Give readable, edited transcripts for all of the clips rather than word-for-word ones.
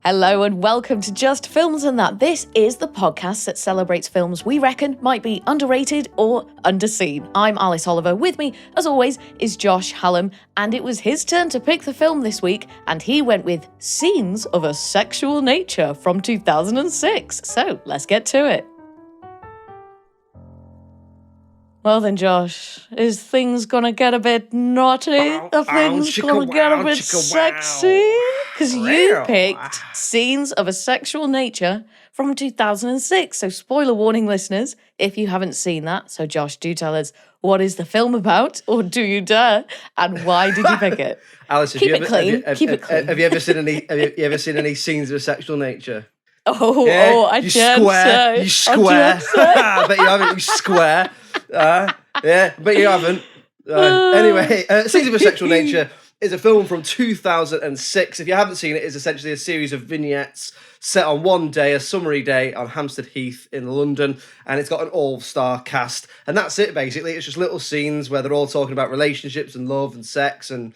Hello and welcome to Just Films and That. This is the podcast that celebrates films we reckon might be underrated or underseen. I'm Alice Oliver. With me, as always, is Josh Hallam, and it was his turn to pick the film this week, and he went with Scenes of a Sexual Nature from 2006. So let's get to it. Well then, Josh, is things gonna get a bit naughty? Are things gonna get a bit sexy? Because you picked Scenes of a Sexual Nature from 2006. So spoiler warning, listeners, if you haven't seen that. So Josh, do tell us, what is the film about? Or do you dare? And why did you pick it? Alice, Keep it clean. Have you ever seen any Scenes of a Sexual Nature? I you dare square, say. you square. I bet you haven't. You square. But you haven't. Anyway, Scenes of a Sexual Nature is a film from 2006. If you haven't seen it, it's essentially a series of vignettes set on one day, a summery day on Hampstead Heath in London, and it's got an all-star cast. And that's it, basically. It's just little scenes where they're all talking about relationships and love and sex and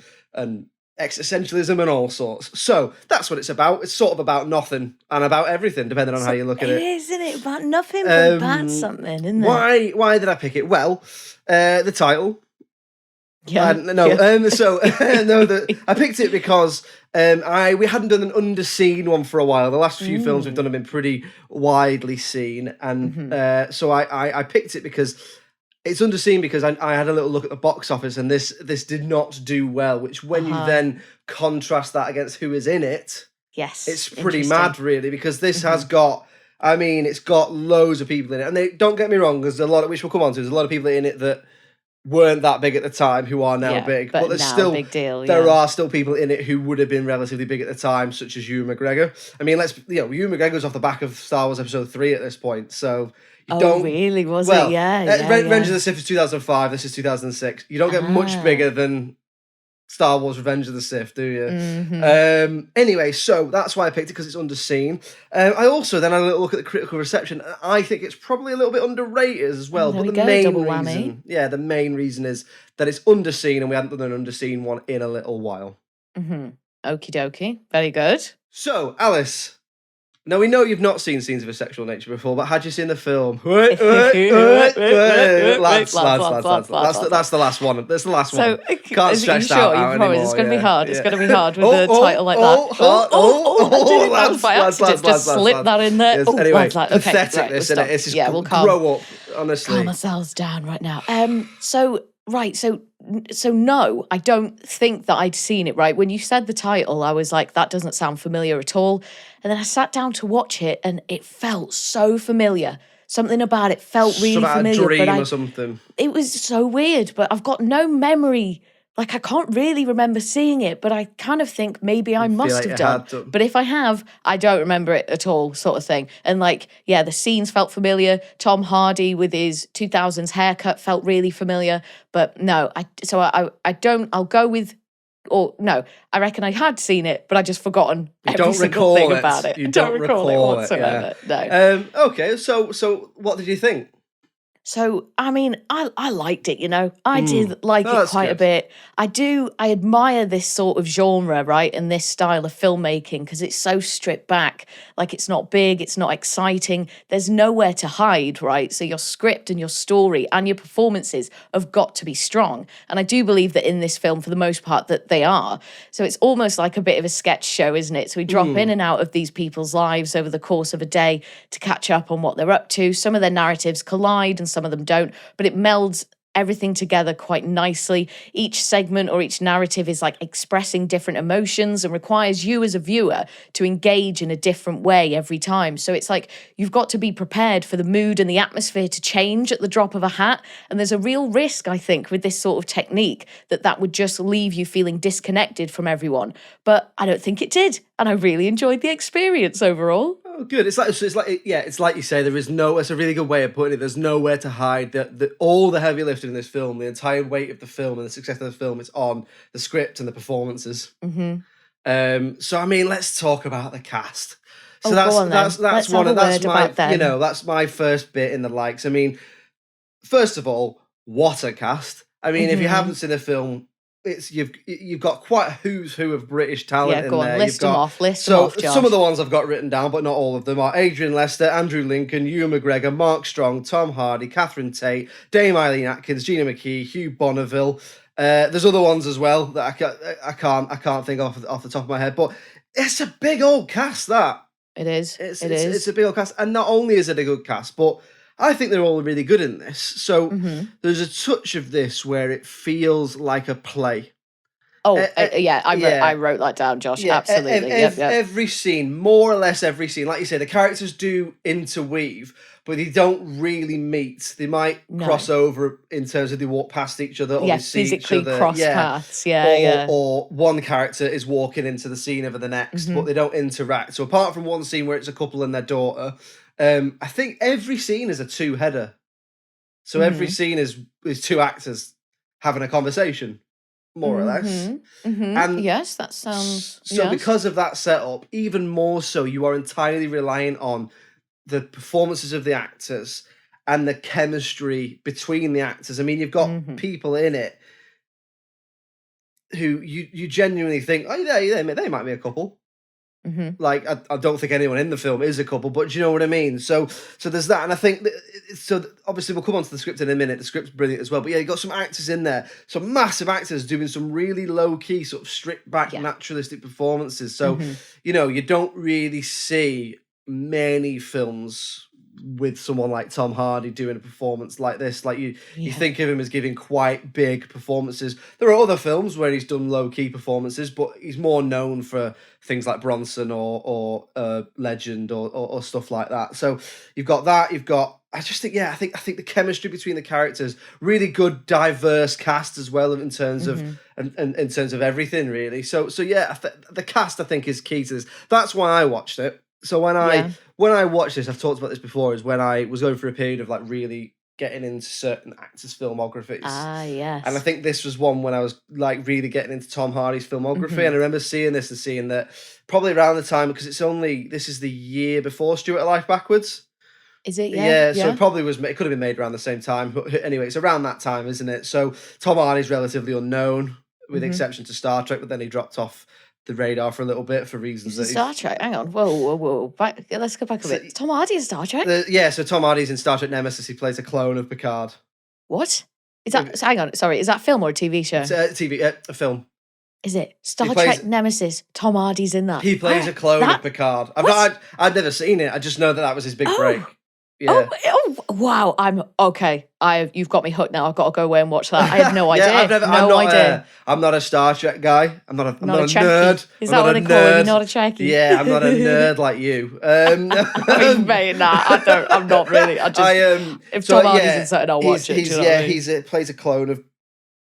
existentialism and all sorts. So that's what it's about. It's sort of about nothing and about everything, depending on how you look at it. It is, isn't it? About nothing but about something, isn't it? Why did I pick it? Well, the title. Yeah. I picked it because we hadn't done an underseen one for a while. The last few films we've done have been pretty widely seen, and so I picked it because it's underseen because I had a little look at the box office, and this did not do well. Which, when you then contrast that against who is in it, yes, it's pretty mad, really, because this has got. I mean, it's got loads of people in it, and they don't get me wrong. There's a lot, which we'll come on to. There's a lot of people in it that weren't that big at the time who are now big, but there's still big deal, there are still people in it who would have been relatively big at the time, such as Ewan McGregor. I mean, Ewan McGregor's off the back of Star Wars Episode 3 at this point, so really? Was it? Yeah. Revenge of the Sith is 2005. This is 2006. You don't get much bigger than Star Wars Revenge of the Sith, do you? Anyway, so that's why I picked it, because it's underseen. I also then had a little look at the critical reception. I think it's probably a little bit underrated as well. But the main reason is that it's underseen, and we hadn't done an underseen one in a little while. Okie dokie. Very good. So, Alice, now we know you've not seen Scenes of a Sexual Nature before, but had you seen the film? Lads. That's the last one. That's the last one. Can't stress that out anymore. It's going to be hard. It's going to be hard with a title like that. Lads, by accident, just slip that in there. Anyway, patheticness, isn't it? It's just grow up, honestly. Calm ourselves down right now. So no, I don't think that I'd seen it, right? When you said the title, I was like, that doesn't sound familiar at all. And then I sat down to watch it, and it felt so familiar. Something about it felt really familiar. A dream or something. It was so weird, but I've got no memory. Like, I can't really remember seeing it, but I kind of think maybe I must have done. But if I have, I don't remember it at all, sort of thing. And the scenes felt familiar. Tom Hardy with his 2000s haircut felt really familiar. But no, I'll go with, I reckon I had seen it, but I just forgotten every single thing about it. You don't recall it whatsoever. No. Okay, so what did you think? So, I mean, I liked it, I did like it quite a bit. I admire this sort of genre, right? And this style of filmmaking, because it's so stripped back. Like, it's not big, it's not exciting. There's nowhere to hide, right? So your script and your story and your performances have got to be strong. And I do believe that in this film, for the most part, that they are. So it's almost like a bit of a sketch show, isn't it? So we drop in and out of these people's lives over the course of a day to catch up on what they're up to. Some of their narratives collide and some of them don't, but it melds everything together quite nicely. Each segment or each narrative is like expressing different emotions and requires you as a viewer to engage in a different way every time. So it's like you've got to be prepared for the mood and the atmosphere to change at the drop of a hat. And there's a real risk, I think, with this sort of technique that would just leave you feeling disconnected from everyone. But I don't think it did. And I really enjoyed the experience overall. Oh, good. It's like you say, there is no. It's a really good way of putting it. There's nowhere to hide. All the heavy lifting in this film, the entire weight of the film and the success of the film, is on the script and the performances. So I mean, let's talk about the cast. So that's my first bit in the likes. I mean, first of all, what a cast! I mean, if you haven't seen the film, you've got quite a who's who of British talent in go on, there. list them off, Josh. Some of the ones I've got written down, but not all of them, are Adrian Lester, Andrew Lincoln, Ewan McGregor, Mark Strong, Tom Hardy, Catherine Tate, Dame Eileen Atkins, Gina McKee, Hugh Bonneville. There's other ones as well that I can't think off the top of my head, but it's a big old cast. That it is. It's a big old cast, and not only is it a good cast, but I think they're all really good in this. So there's a touch of this where it feels like a play. Oh, I wrote that down, Josh. Yeah, absolutely. Every scene, more or less every scene, like you say, the characters do interweave, but they don't really meet. They might cross over in terms of they walk past each other, or they see physically each other. Cross paths. Or one character is walking into the scene of the next, but they don't interact. So apart from one scene where it's a couple and their daughter, I think every scene is a two-header. So every scene is two actors having a conversation, more or less. And yes, that sounds... So because of that setup, even more so, you are entirely reliant on the performances of the actors and the chemistry between the actors. I mean, you've got people in it who you genuinely think, oh, they might be a couple. Like, I don't think anyone in the film is a couple, but do you know what I mean? So there's that, and I think obviously we'll come on to the script in a minute. The script's brilliant as well, but yeah, you got some actors in there, some massive actors doing some really low key, sort of stripped back, naturalistic performances. So you don't really see many films with someone like Tom Hardy doing a performance like this. Like you think of him as giving quite big performances. There are other films where he's done low-key performances, but he's more known for things like Bronson or Legend or stuff like that. So you've got that. You've got, I think the chemistry between the characters, really good, diverse cast as well in terms of in terms of everything, really. So yeah, the cast I think is key to this. That's why I watched it. So when I watched this, I've talked about this before, is when I was going through a period of like really getting into certain actors' filmographies. Ah, yes. And I think this was one when I was like really getting into Tom Hardy's filmography. And I remember seeing this and seeing that probably around the time, because this is the year before Stuart Life Backwards. Is it? Yeah. So it probably was. It could have been made around the same time. But anyway, it's around that time, isn't it? So Tom Hardy's relatively unknown, with exception to Star Trek, but then he dropped off the radar for a little bit for reasons that Star Trek. Hang on, whoa! Let's go back a bit. Tom Hardy in Star Trek. So Tom Hardy's in Star Trek Nemesis. He plays a clone of Picard. What is that? Hang on, sorry. Is that a film or a TV show? It's a film. Is it Star Trek Nemesis? Tom Hardy's in that. He plays a clone of Picard. I've never seen it. I just know that was his big break. Yeah. Oh, wow! I'm okay. You've got me hooked now. I've got to go away and watch that. I had no idea. Idea. I'm not a Star Trek guy. I'm not a nerd. Is that what they call him? Not a Trekkie? Yeah, I'm not a nerd like you. Mate, I'm not really. If Tom Hardy's in something, I'll watch it. He plays a clone of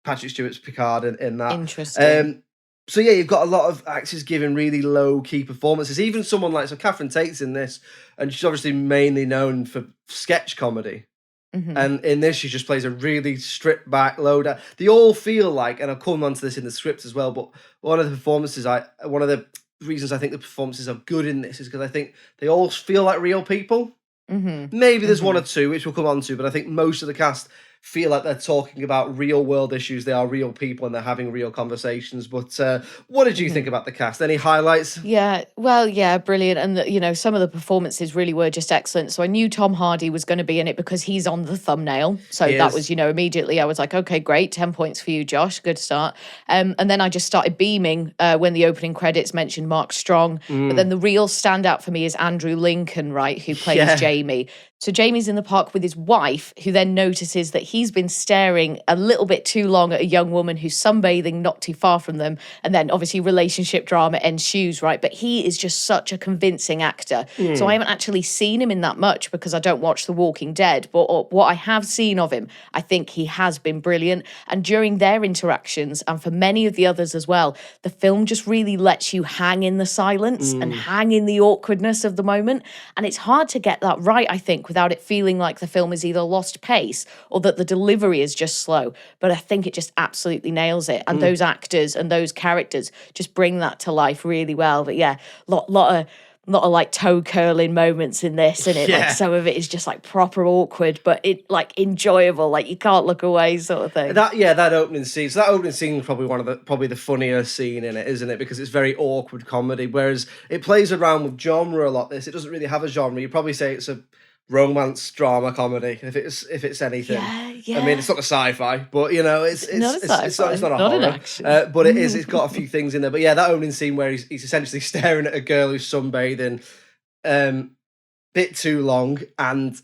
Patrick Stewart's Picard in that. Interesting. So yeah, you've got a lot of actors giving really low-key performances. Even someone like Catherine Tate's in this, and she's obviously mainly known for sketch comedy. And in this, she just plays a really stripped-back, low-down. They all feel like, and I'll come on to this in the script as well, but one of the reasons I think the performances are good in this is because I think they all feel like real people. Maybe there's one or two, which we'll come on to, but I think most of the cast feel like they're talking about real world issues. They are real people and they're having real conversations. But what did you think about the cast? Any highlights? Yeah, brilliant. And some of the performances really were just excellent. So I knew Tom Hardy was going to be in it because he's on the thumbnail. So that was, immediately I was like, okay, great, 10 points for you, Josh. Good start. And then I just started beaming when the opening credits mentioned Mark Strong. But then the real standout for me is Andrew Lincoln, right, who plays Jamie. So Jamie's in the park with his wife, who then notices that he's been staring a little bit too long at a young woman who's sunbathing not too far from them. And then obviously relationship drama ensues, right? But he is just such a convincing actor. So I haven't actually seen him in that much because I don't watch The Walking Dead. But what I have seen of him, I think he has been brilliant. And during their interactions, and for many of the others as well, the film just really lets you hang in the silence and hang in the awkwardness of the moment. And it's hard to get that right, I think, without it feeling like the film is either lost pace or that the delivery is just slow. But I think it just absolutely nails it. And those actors and those characters just bring that to life really well. But yeah, lot lot of like toe curling moments in this, and it like some of it is just like proper awkward, but it like enjoyable, like you can't look away sort of thing. That opening scene. So that opening scene is probably the funnier scene in it, isn't it? Because it's very awkward comedy, whereas it plays around with genre a lot. It doesn't really have a genre. You'd probably say it's a romance drama comedy if it's anything. Yeah. I mean, it's not a sci-fi, but you know, it's not a horror. An action. But it's got a few things in there. But yeah, that opening scene where he's essentially staring at a girl who's sunbathing, bit too long, and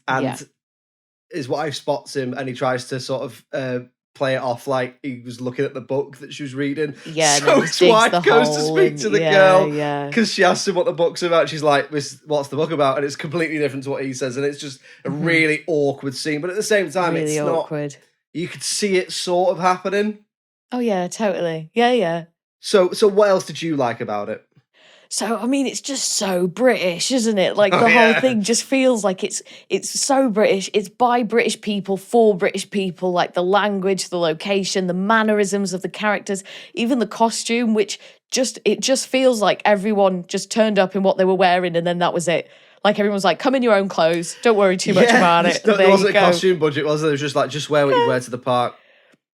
his wife spots him, and he tries to sort of play it off like he was looking at the book that she was reading. Yeah, so his wife goes to speak to the girl because she asks him what the book's about. She's like, "What's the book about?" And it's completely different to what he says, and it's just a really awkward scene. But at the same time, really it's awkward. Not. You could see it sort of happening. Oh yeah, totally. Yeah. So what else did you like about it? So, I mean, it's just so British, isn't it? Like the whole thing just feels like it's so British. It's by British people, for British people, like the language, the location, the mannerisms of the characters, even the costume, which it just feels like everyone just turned up in what they were wearing and then that was it. Like everyone was like, come in your own clothes. Don't worry too much about it. There wasn't a costume budget, was there? It was just like, just wear what you wear to the park.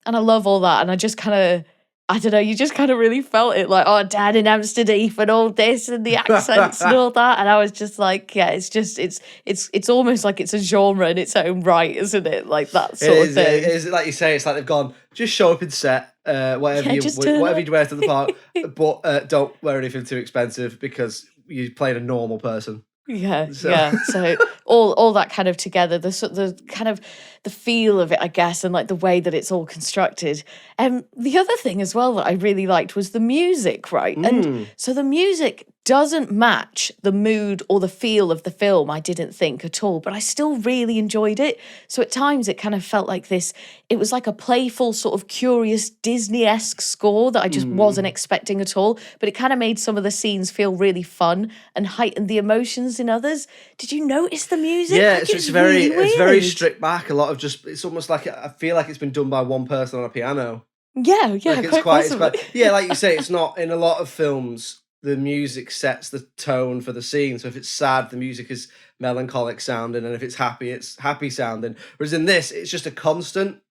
And I love all that. And I just kind of, I don't know, you just kind of really felt it, like, oh, Dad in Amsterdam and all this and the accents and all that. And I was just like, yeah, it's almost like it's a genre in its own right, isn't it? Like that sort of thing. It is, like you say, it's like they've gone, just show up in set, whatever you wear to the park, but don't wear anything too expensive because you played a normal person. Yeah. So all that kind of together, the kind of the feel of it, I guess, and like the way that it's all constructed. The other thing as well that I really liked was the music, right? And so the music doesn't match the mood or the feel of the film, I didn't think at all, but I still really enjoyed it. So at times it kind of felt like this, it was like a playful sort of curious Disney-esque score that I just wasn't expecting at all, but it kind of made some of the scenes feel really fun and heightened the emotions in others. Did you notice the music? Yeah, like, it's very stripped back. A lot of it's almost like, I feel like it's been done by one person on a piano. Yeah, like it's quite like you say, it's not in a lot of films. The music sets the tone for the scene. So if it's sad, the music is melancholic sounding, and if it's happy, it's happy sounding. Whereas in this, it's just a constant,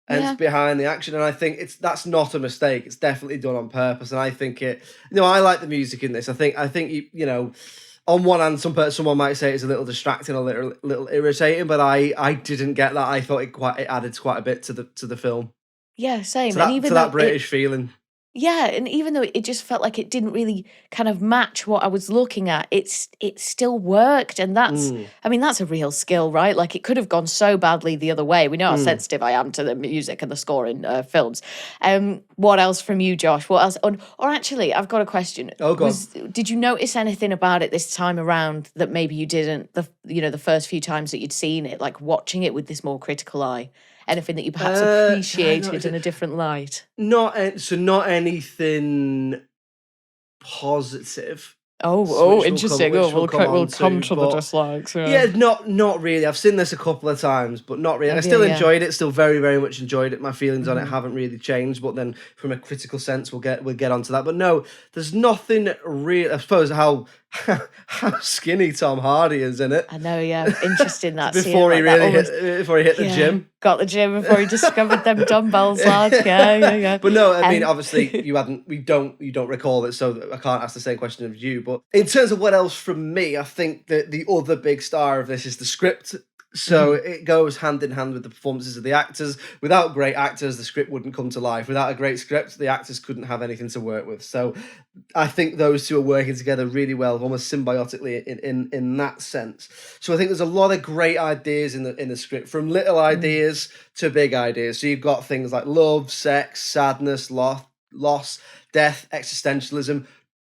and it's behind the action. And I think that's not a mistake. It's definitely done on purpose. And I think I like the music in this. I think you know, on one hand, someone might say it's a little distracting, a little irritating, but I didn't get that. I thought it added quite a bit to the film. Yeah, same. And even that British feeling. Yeah, and even though it just felt like it didn't really kind of match what I was looking at, it still worked, and that's I mean, that's a real skill, right? Like it could have gone so badly the other way. We know how sensitive I am to the music and the score in films. What else from you, Josh? What else? Or actually, I've got a question. Oh, go on. Did you notice anything about it this time around that maybe you didn't? The first few times that you'd seen it, like watching it with this more critical eye. Anything that you perhaps appreciated in a different light? Not anything positive. Oh, interesting. We'll come to the dislikes. Yeah, not really. I've seen this a couple of times, but not really. I still enjoyed it. Still very, very much enjoyed it. My feelings on it haven't really changed. But then, from a critical sense, we'll get onto that. But no, there's nothing real. I suppose how skinny Tom Hardy is in it. I know. Yeah, interesting that before he hit the gym. Got the gym before he discovered them dumbbells, lad. Yeah. But no, I mean, obviously, you don't recall it, so I can't ask the same question of you. But in terms of what else from me, I think that the other big star of this is the script. So it goes hand in hand with the performances of the actors. Without great actors, the script wouldn't come to life. Without a great script, the actors couldn't have anything to work with. So I think those two are working together really well, almost symbiotically in that sense. So I think there's a lot of great ideas in the script, from little ideas to big ideas. So you've got things like love, sex, sadness, loss, death, existentialism,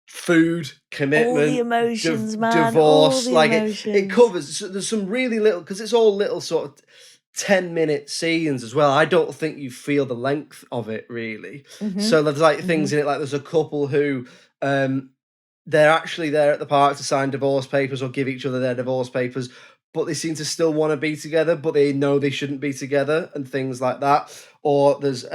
food, commitment, all the emotions, divorce. Emotions. It covers. So there's some really little, because it's all little sort of 10-minute scenes as well. I don't think you feel the length of it really. So there's like things in it, like there's a couple who they're actually there at the park to sign divorce papers or give each other their divorce papers, but they seem to still want to be together, but they know they shouldn't be together, and things like that. Or there's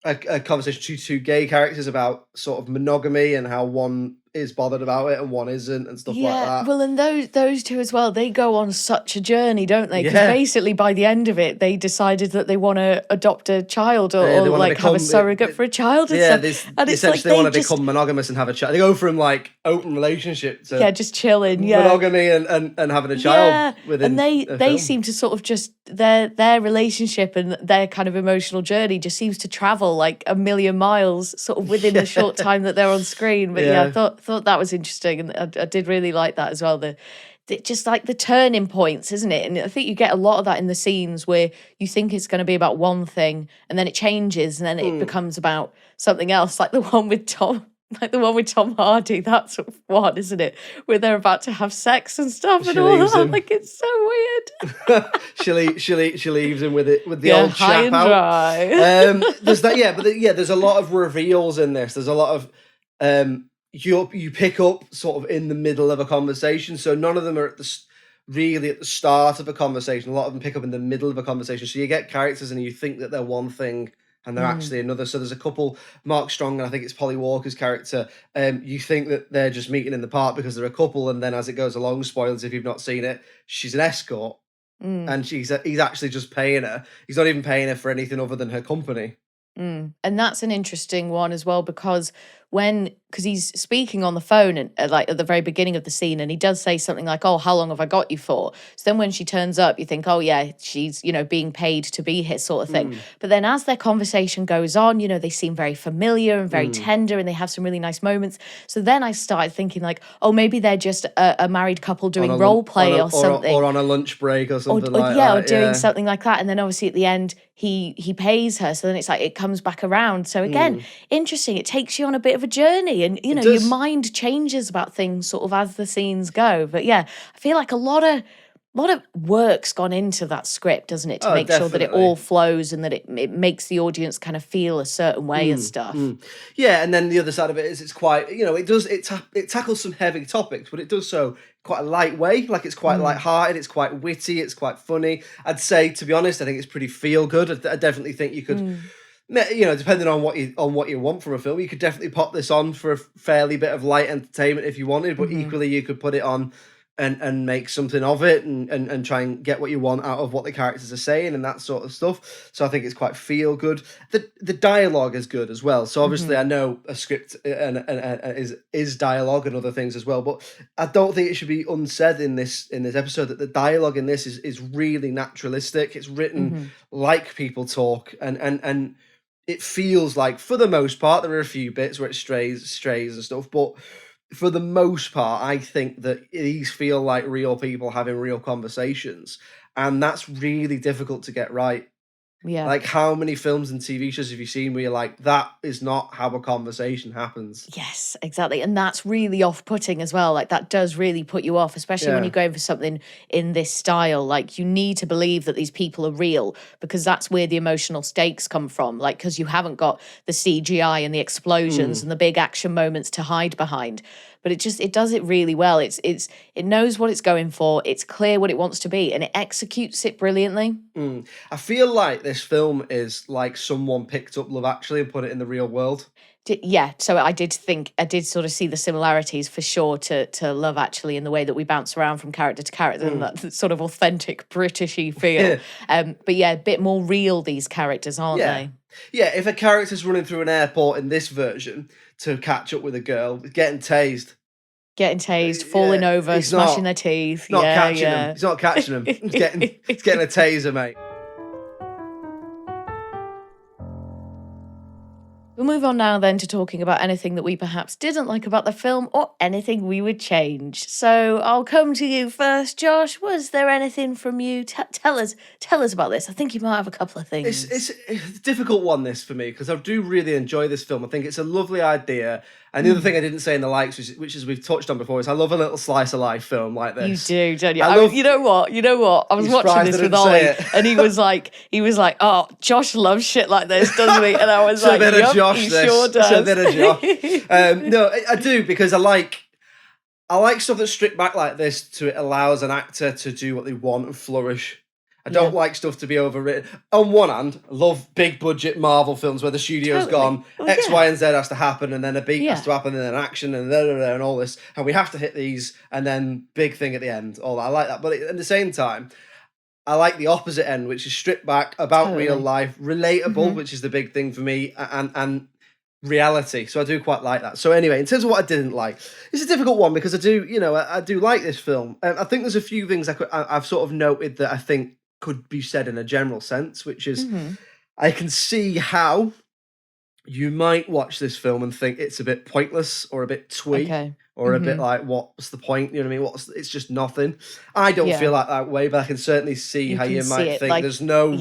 a conversation between two gay characters about sort of monogamy and how one is bothered about it and one isn't and stuff like that. Well, and those two as well, they go on such a journey, don't they? Because basically by the end of it, they decided that they want to adopt a child or like have a surrogate for a child and stuff. And it's essentially like they want to become monogamous and have a child. They go from like open relationship to just chilling, monogamy and having a child within. And they seem to sort of just their relationship and their kind of emotional journey just seems to travel like a million miles sort of within the short time that they're on screen. But I thought that was interesting, and I did really like that as well. The just like the turning points, isn't it? And I think you get a lot of that in the scenes where you think it's going to be about one thing and then it changes and then it becomes about something else, like the one with Tom. Like the one with Tom Hardy, that's one, isn't it? Where they're about to have sex and stuff and all that. Like, it's so weird. she leaves him with the old high chap and dry. There's that, but there's a lot of reveals in this. There's a lot of you pick up sort of in the middle of a conversation. So none of them are really at the start of a conversation. A lot of them pick up in the middle of a conversation. So you get characters and you think that they're one thing and they're actually another. So there's a couple, Mark Strong and I think it's Polly Walker's character. You think that they're just meeting in the park because they're a couple, and then as it goes along, spoilers if you've not seen it, she's an escort, and he's actually just paying her. He's not even paying her for anything other than her company. And that's an interesting one as well, because he's speaking on the phone and like at the very beginning of the scene, and he does say something like, "Oh, how long have I got you for?" So then when she turns up, you think, "Oh yeah, she's being paid to be here," sort of thing. But then as their conversation goes on, they seem very familiar and very tender, and they have some really nice moments. So then I started thinking like, "Oh, maybe they're just a married couple doing role play or something, or on a lunch break or something like that." Or doing something like that. And then obviously at the end, he pays her, so then it's like it comes back around. So again, interesting. It takes you on a bit of a journey, and your mind changes about things sort of as the scenes go. But I feel like a lot of work's gone into that script, doesn't it, to make sure that it all flows and that it makes the audience kind of feel a certain way and stuff. Yeah, and then the other side of it is it's quite, it tackles some heavy topics, but it does so quite a light way. Like it's quite light-hearted, it's quite witty, it's quite funny. I'd say, to be honest, I think it's pretty feel-good. I definitely think you could... depending on what you want from a film, you could definitely pop this on for a fairly bit of light entertainment if you wanted, but equally you could put it on and make something of it and try and get what you want out of what the characters are saying and that sort of stuff. So I think it's quite feel good. The dialogue is good as well. So obviously I know a script and is dialogue and other things as well, but I don't think it should be unsaid in this episode that the dialogue in this is really naturalistic. It's written like people talk and it feels like, for the most part, there are a few bits where it strays and stuff, but for the most part, I think that these feel like real people having real conversations, and that's really difficult to get right. Yeah. Like, how many films and TV shows have you seen where you're like, that is not how a conversation happens? Yes, exactly. And that's really off-putting as well. Like, that does really put you off, especially when you're going for something in this style. Like, you need to believe that these people are real, because that's where the emotional stakes come from. Like, because you haven't got the CGI and the explosions and the big action moments to hide behind. But it does it really well. It knows what it's going for. It's clear what it wants to be, and it executes it brilliantly. I feel like this film is like someone picked up Love Actually and put it in the real world. So I did sort of see the similarities for sure to Love Actually in the way that we bounce around from character to character and that sort of authentic Britishy feel. But a bit more real, these characters, aren't they? Yeah, if a character's running through an airport in this version to catch up with a girl, getting tased, falling over, smashing their teeth. He's not catching them. He's not catching them. He's getting a taser, mate. We'll move on now then to talking about anything that we perhaps didn't like about the film or anything we would change. So I'll come to you first, Josh. Was there anything from you? Tell us about this. I think you might have a couple of things. It's a difficult one, this, for me, because I do really enjoy this film. I think it's a lovely idea. And the other thing I didn't say in the likes, which is we've touched on before, is I love a little slice of life film like this. You do, don't you? You know what? I was watching this with Ollie, and he was like, "Oh, Josh loves shit like this, doesn't he?" And I was like, "Yep, he sure does." It's a bit of Josh. No, I do, because I like stuff that's stripped back like this. It allows an actor to do what they want and flourish. I don't like stuff to be overwritten. On one hand, I love big budget Marvel films where the studio's gone, X, Y, and Z has to happen, and then a beat has to happen, and then action, and and all this, and we have to hit these, and then big thing at the end. All that. I like that, but at the same time, I like the opposite end, which is stripped back, about real life, relatable, which is the big thing for me, and reality. So I do quite like that. So anyway, in terms of what I didn't like, it's a difficult one because I do like this film. I think there's a few things I've sort of noted that I think could be said in a general sense, which is I can see how you might watch this film and think it's a bit pointless or a bit twee or a bit like, what's the point? You know what I mean? It's just nothing. I don't feel like that way, but I can certainly see how you might think like, there's no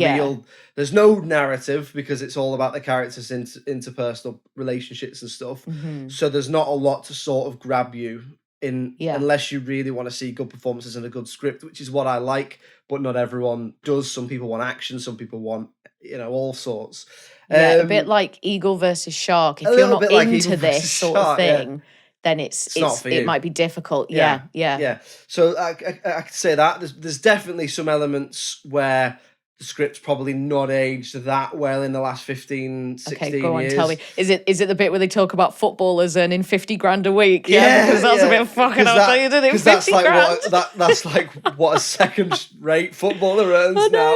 there's no narrative because it's all about the characters' interpersonal relationships and stuff. So there's not a lot to sort of grab you in unless you really want to see good performances and a good script, which is what I like, but not everyone does. Some people want action, some people want, all sorts. Yeah, a bit like Eagle versus Shark. If you're not into this sort of thing, then it's it might be difficult. Yeah. So I could say that there's definitely some elements where the script's probably not aged that well in the last 15, 16 years. Okay, go on, tell me. Is it the bit where they talk about footballers earning 50 grand a week? Yeah, because that's a bit fucking out there, isn't it? 50 grand. That's like what a second-rate footballer earns now.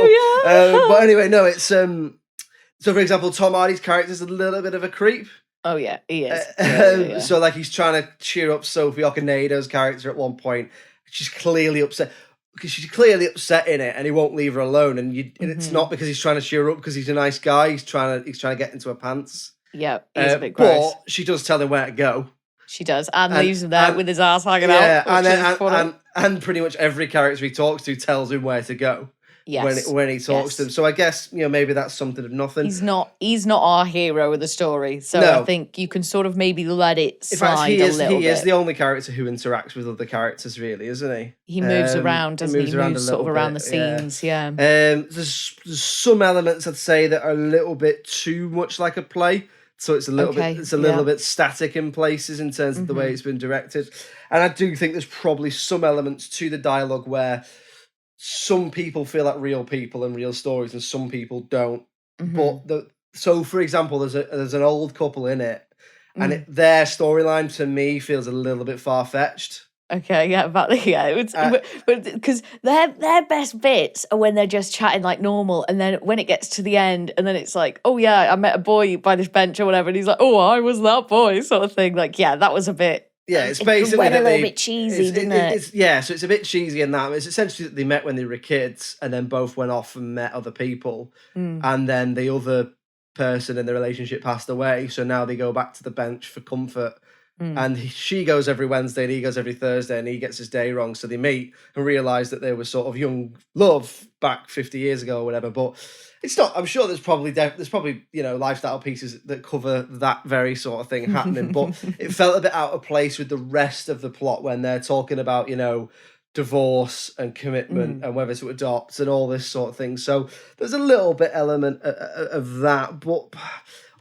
But anyway, no, it's so for example, Tom Hardy's character is a little bit of a creep. Oh yeah, he is. So like he's trying to cheer up Sophie Okonedo's character at one point. She's clearly upset. Because she's clearly upset in it, and he won't leave her alone. And it's not because he's trying to cheer her up, because he's a nice guy. He's trying to get into her pants. Yeah, he's a bit gross. But she does tell him where to go. She does, and leaves him there with his ass hanging out. And pretty much every character he talks to tells him where to go. Yes. When he talks to them. So I guess, maybe that's something of nothing. He's not our hero of the story. So no. I think you can sort of maybe let it slide a little bit. He is the only character who interacts with other characters, really, isn't he? He moves around, doesn't he? He moves sort of around the scenes, yeah. There's some elements, I'd say, that are a little bit too much like a play. So it's a little bit static in places in terms of the way it's been directed. And I do think there's probably some elements to the dialogue where some people feel like real people and real stories, and some people don't. But so, for example, there's an old couple in it, and their storyline to me feels a little bit far fetched. Okay, because their best bits are when they're just chatting like normal, and then when it gets to the end, and then it's like, oh yeah, I met a boy by this bench or whatever, and he's like, oh, I was that boy, sort of thing. Like, yeah, that was a bit. Yeah, it's basically a little bit cheesy, didn't it? So it's a bit cheesy in that. It's essentially that they met when they were kids and then both went off and met other people. And then the other person in the relationship passed away. So now they go back to the bench for comfort. And she goes every Wednesday and he goes every Thursday, and he gets his day wrong. So they meet and realise that they were sort of young love back 50 years ago or whatever. But it's not. I'm sure there's probably lifestyle pieces that cover that very sort of thing happening. But it felt a bit out of place with the rest of the plot when they're talking about divorce and commitment and whether to adopt and all this sort of thing. So there's a little bit element of that, but.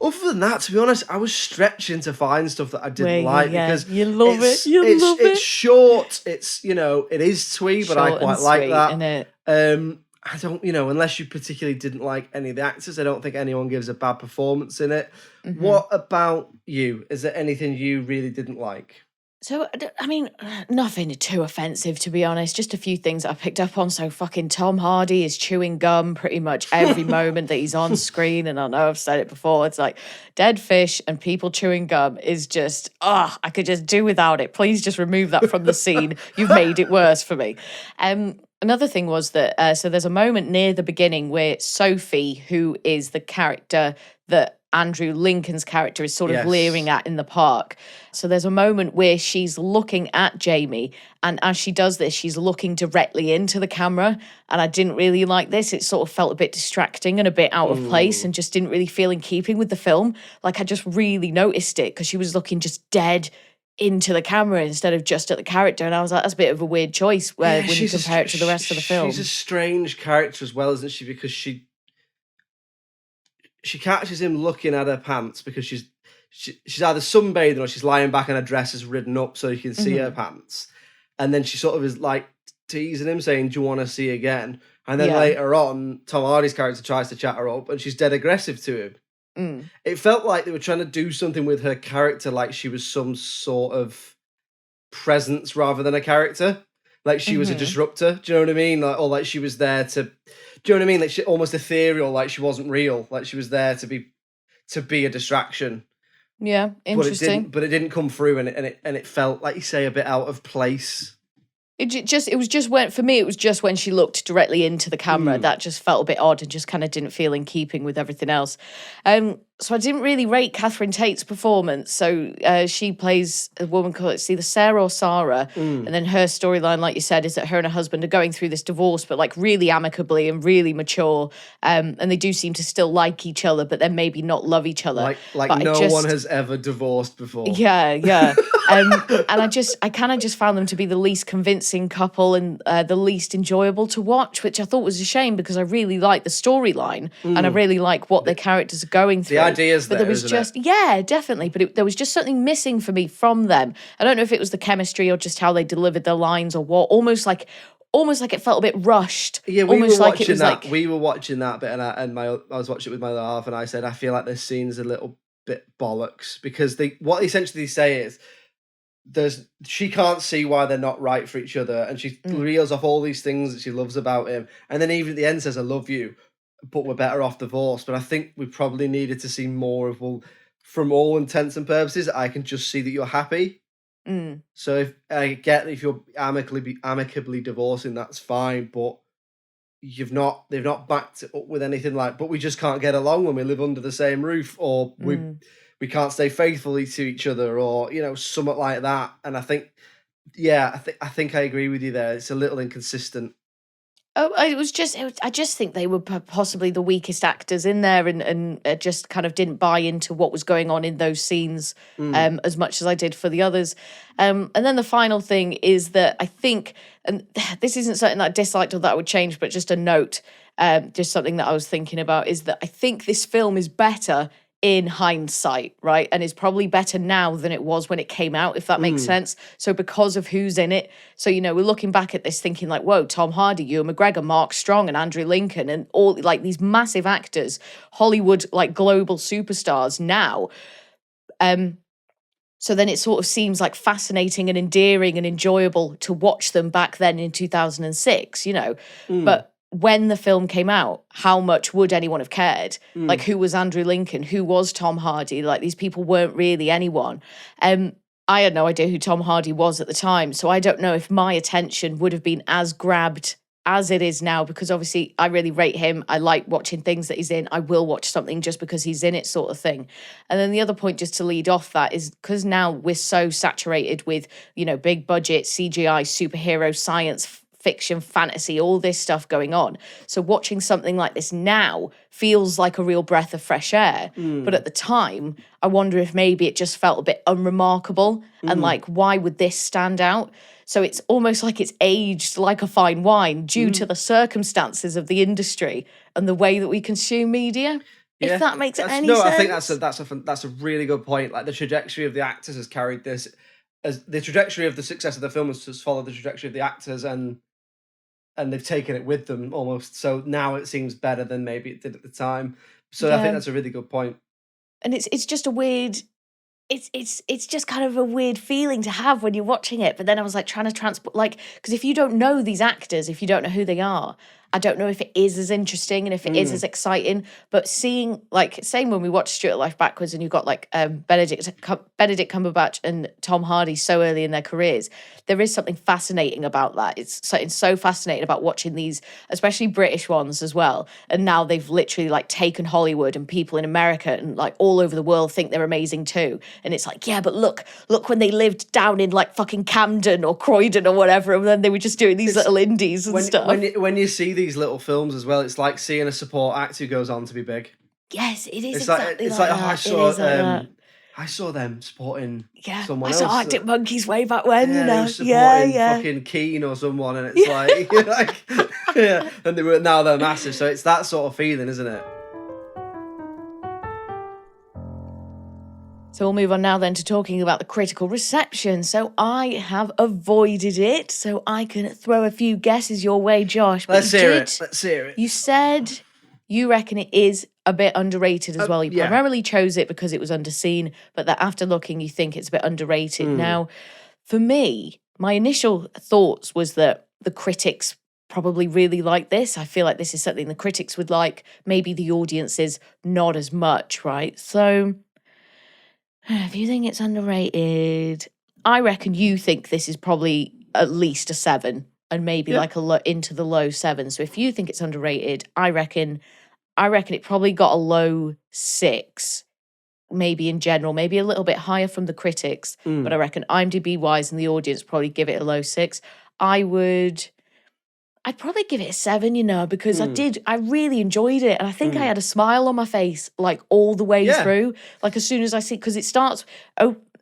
Other than that, to be honest, I was stretching to find stuff that I didn't like because you love it. It's short. It's it is twee, but I quite like that. Innit? I don't, unless you particularly didn't like any of the actors, I don't think anyone gives a bad performance in it. What about you? Is there anything you really didn't like? So, I mean, nothing too offensive, to be honest. Just a few things that I picked up on. So fucking Tom Hardy is chewing gum pretty much every moment that he's on screen. And I know I've said it before. It's like dead fish and people chewing gum is just, I could just do without it. Please just remove that from the scene. You've made it worse for me. Another thing was that, so there's a moment near the beginning where Sophie, who is the character that Andrew Lincoln's character is sort of leering at in the park. So there's a moment where she's looking at Jamie, and as she does this, she's looking directly into the camera, and I didn't really like this. It sort of felt a bit distracting and a bit out of place and just didn't really feel in keeping with the film. Like, I just really noticed it because she was looking just dead into the camera instead of just at the character, and I was like, that's a bit of a weird choice when you compare it to the rest of the film. She's a strange character as well, isn't she? Because she catches him looking at her pants because she's either sunbathing or she's lying back and her dress is ridden up so you can see her pants. And then she sort of is like teasing him, saying, do you want to see again? And then later on, Tom Hardy's character tries to chat her up and she's dead aggressive to him. It felt like they were trying to do something with her character, like she was some sort of presence rather than a character. Like she was a disruptor. Do you know what I mean? Like, or like she was there to. Do you know what I mean? Like she almost ethereal. Like she wasn't real. Like she was there to be a distraction. Yeah, interesting. But it didn't come through, and it felt, like you say, a bit out of place. It was just when, for me, it was just when she looked directly into the camera that just felt a bit odd and just kind of didn't feel in keeping with everything else. So I didn't really rate Catherine Tate's performance. So she plays a woman called, it's either Sarah or Sarah. And then her storyline, like you said, is that her and her husband are going through this divorce, but like really amicably and really mature. And they do seem to still like each other, but then maybe not love each other. Like no one has ever divorced before. Yeah. And I kind of just found them to be the least convincing couple and the least enjoyable to watch, which I thought was a shame because I really like the storyline and I really like what their characters are going through. The ideas but there was just definitely, but there was just something missing for me from them. I don't know if it was the chemistry or just how they delivered their lines or what. Almost like it felt a bit rushed. Yeah, we were watching that. We were watching that bit, and I was watching it with my other half, and I said I feel like this scene's a little bit bollocks because what essentially say is she can't see why they're not right for each other, and she reels off all these things that she loves about him, and then even at the end says I love you, but we're better off divorced. But I think we probably needed to see more of, well, from all intents and purposes, I can just see that you're happy. So if you're amicably divorcing, that's fine, but they've not backed it up with anything like, but we just can't get along when we live under the same roof, or we can't stay faithfully to each other, or something like that. And I think I think I agree with you there. It's a little inconsistent. Oh, I just think they were possibly the weakest actors in there, and just kind of didn't buy into what was going on in those scenes as much as I did for the others. And then the final thing is that I think, and this isn't something that I disliked or that I would change, but just a note, just something that I was thinking about, is that I think this film is better in hindsight, right? And it's probably better now than it was when it came out, if that makes sense. So because of who's in it. So, we're looking back at this thinking like, whoa, Tom Hardy, Ewan McGregor, Mark Strong and Andrew Lincoln and all like these massive actors, Hollywood, like global superstars now. So then it sort of seems like fascinating and endearing and enjoyable to watch them back then in 2006, But when the film came out, how much would anyone have cared? Like, who was Andrew Lincoln? Who was Tom Hardy? Like, these people weren't really anyone. I had no idea who Tom Hardy was at the time, so I don't know if my attention would have been as grabbed as it is now, because obviously I really rate him. I like watching things that he's in. I will watch something just because he's in it, sort of thing. And then the other point, just to lead off that, is because now we're so saturated with, big budget, CGI, superhero, science fiction, fantasy, all this stuff going on. So watching something like this now feels like a real breath of fresh air. But at the time, I wonder if maybe it just felt a bit unremarkable and like, why would this stand out? So it's almost like it's aged like a fine wine due to the circumstances of the industry and the way that we consume media. Yeah, if that makes any sense. No, I think that's a really good point. Like, the trajectory of the actors has carried this, as the trajectory of the success of the film has followed the trajectory of the actors, and they've taken it with them almost. So now it seems better than maybe it did at the time. So I think that's a really good point. And it's just a weird, it's just kind of a weird feeling to have when you're watching it. But then I was like trying to transport, like, because if you don't know these actors, if you don't know who they are, I don't know if it is as interesting and if it is as exciting. But seeing, like, same when we watched Stuart Life Backwards and you've got like Benedict Cumberbatch and Tom Hardy so early in their careers, there is something fascinating about that. It's so fascinating about watching these, especially British ones as well. And now they've literally like taken Hollywood, and people in America and like all over the world think they're amazing too. And it's like, yeah, but look when they lived down in like fucking Camden or Croydon or whatever, and then they were just doing these little indies and stuff. When you see these little films as well, it's like seeing a support actor who goes on to be big. Yes, it is. It's exactly like, like that. I saw them supporting someone else. I saw Arctic Monkeys way back when, supporting fucking Keane or someone, and it's like, and now they're massive. So it's that sort of feeling, isn't it? So we'll move on now then to talking about the critical reception. So I have avoided it, so I can throw a few guesses your way, Josh. Let's hear it. You said you reckon it is a bit underrated as well. You primarily chose it because it was underseen, but that after looking, you think it's a bit underrated. Now, for me, my initial thoughts was that the critics probably really like this. I feel like this is something the critics would like. Maybe the audiences not as much, right? So if you think it's underrated, I reckon you think this is probably at least a 7 and maybe like into the low 7. So if you think it's underrated, I reckon it probably got a low 6, maybe in general, maybe a little bit higher from the critics, but I reckon IMDb wise and the audience probably give it a low 6. I'd probably give it a 7, because I really enjoyed it. And I think I had a smile on my face, like all the way through. Like as soon as I see, because it starts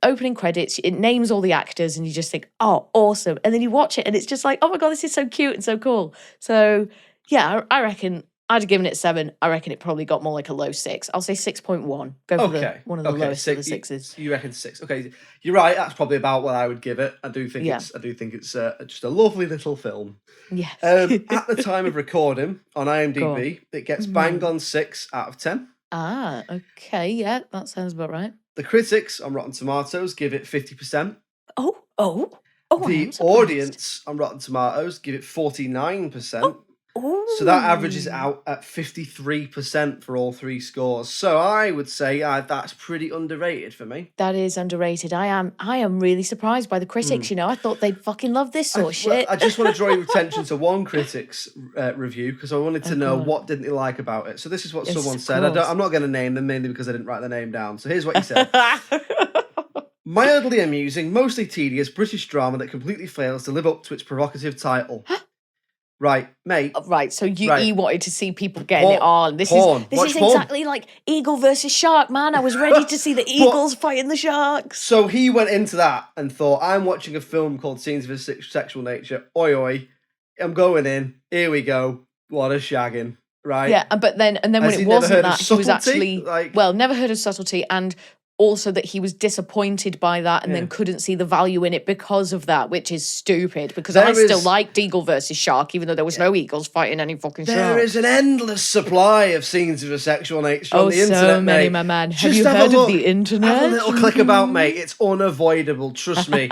opening credits, it names all the actors and you just think, oh, awesome. And then you watch it and it's just like, oh my God, this is so cute and so cool. So yeah, I reckon I'd have given it 7. I reckon it probably got more like a low 6. I'll say 6.1. Go for one of the lowest of the 6s. You reckon 6? Okay, you're right. That's probably about what I would give it. I do think it's just a lovely little film. Yes. At the time of recording on IMDb, it gets bang on 6 out of 10. Ah, okay, yeah, that sounds about right. The critics on Rotten Tomatoes give it 50%. Oh. The audience on Rotten Tomatoes give it 49%. So that averages out at 53% for all 3 scores. So I would say that's pretty underrated for me. That is underrated. I am really surprised by the critics, I thought they'd fucking love this sort of shit. I just want to draw your attention to one critic's review because I wanted to know what didn't they like about it. So this is what someone said. I'm not going to name them mainly because I didn't write the name down. So here's what he said. Mildly amusing, mostly tedious British drama that completely fails to live up to its provocative title. Right, mate. Right, so you wanted to see people getting it on. This is exactly like Eagle versus Shark, man. I was ready to see the eagles fighting the sharks. So he went into that and thought, I'm watching a film called Scenes of a Sexual Nature. Oi, oi. I'm going in. Here we go. What a shagging. Right? Yeah, but then when it wasn't that, he was actually, never heard of subtlety, and also that he was disappointed by that and then couldn't see the value in it because of that, which is stupid because I still liked Eagle versus Shark, even though there was no eagles fighting any fucking sharks. There is an endless supply of scenes of a sexual nature on the internet, so many, my man. Have you heard of the internet? Have a little click about, mate. It's unavoidable. Trust me.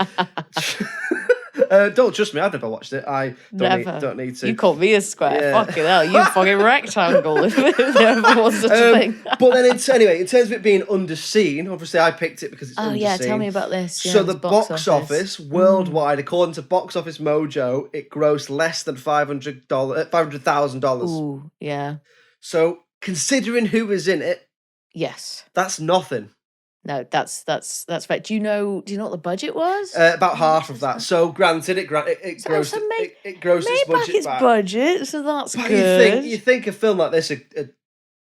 Don't trust me. I've never watched it. I don't need to. You call me a square. Yeah. Fucking hell. You fucking rectangle. If there ever was such a thing. But then, anyway, in terms of it being underseen, obviously I picked it because it's underseen. Yeah. Tell me about this. So the box office worldwide, according to Box Office Mojo, it grossed less than $500,000. Ooh, yeah. So considering who was in it, yes, that's nothing. No, that's right. Do you know what the budget was? About half of that. So granted, it grossed its budget back. So that's good. You think a film like this,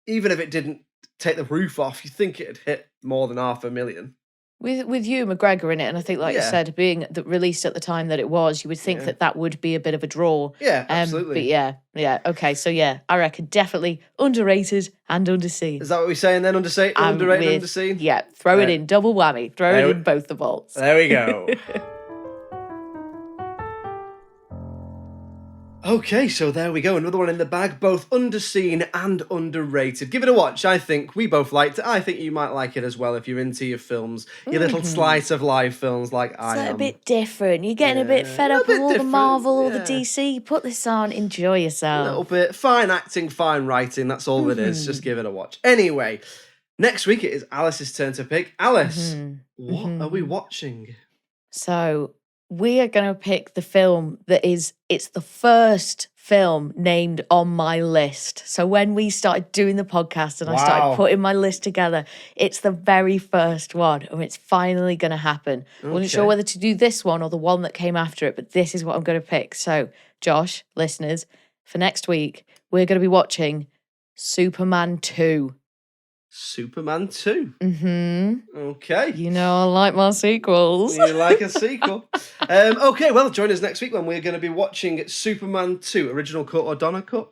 even if it didn't take the roof off, you think it'd hit more than $500,000. With Ewan McGregor in it, and I think, like you said, being released at the time that it was, you would think that would be a bit of a draw. Yeah, absolutely. But yeah, okay, so I reckon definitely underrated and underseen. Is that what we're saying then? Underrated and underseen? Yeah, throw it in, double whammy. Throw it in both the vaults. There we go. Okay, so there we go. Another one in the bag, both underseen and underrated. Give it a watch. I think we both liked it. I think you might like it as well if you're into your films, your little slice of life films like I am. It's a bit different. You're getting a bit fed up with all the Marvel, all the DC. Put this on, enjoy yourself. A little bit. Fine acting, fine writing. That's all it is. Just give it a watch. Anyway, next week it is Alice's turn to pick. Alice, what are we watching? So we are going to pick the film it's the first film named on my list. So when we started doing the podcast and I started putting my list together, it's the very first one and it's finally going to happen. I wasn't sure whether to do this one or the one that came after it, but this is what I'm going to pick. So Josh, listeners, for next week, we're going to be watching Superman 2. Superman 2. Okay. You know I like my sequels. You like a sequel. Okay, well, join us next week when we're going to be watching Superman 2, original cut or Donna cut?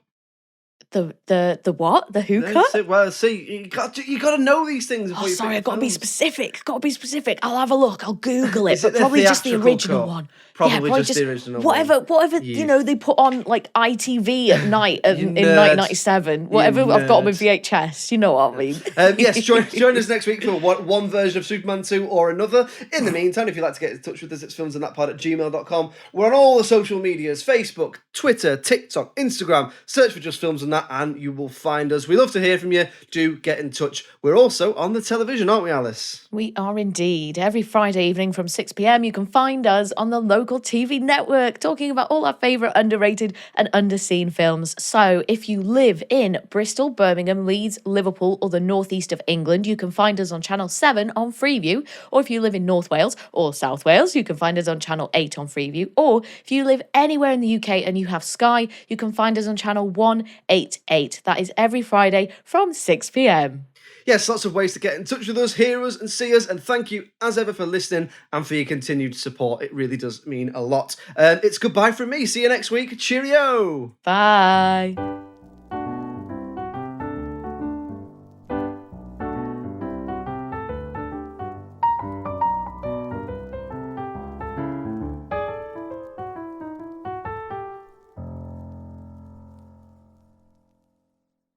The what? The hookah? Well, see, you got to know these things. Oh, sorry, I've got to be specific. Got to be specific. I'll have a look. I'll Google it. Is it but probably just the original cut? one. Probably just the original whatever, one. Whatever, they put on like ITV at night in 1997. Whatever I've got them in VHS. You know what I mean? Yes, join us next week for one version of Superman 2 or another. In the meantime, if you'd like to get in touch with us, it's filmsandthatpod@gmail.com. We're on all the social medias, Facebook, Twitter, TikTok, Instagram. Search for Just Films and That and you will find us. We love to hear from you. Do get in touch. We're also on the television, aren't we, Alice? We are indeed. Every Friday evening from 6 p.m, you can find us on the local TV network talking about all our favourite underrated and underseen films. So if you live in Bristol, Birmingham, Leeds, Liverpool or the northeast of England, you can find us on Channel 7 on Freeview. Or if you live in North Wales or South Wales, you can find us on Channel 8 on Freeview. Or if you live anywhere in the UK and you have Sky, you can find us on Channel 188. That is every Friday from 6 p.m. Yes, lots of ways to get in touch with us, hear us and see us. And thank you as ever for listening and for your continued support. It really does mean a lot. It's goodbye from me. See you next week. Cheerio. Bye.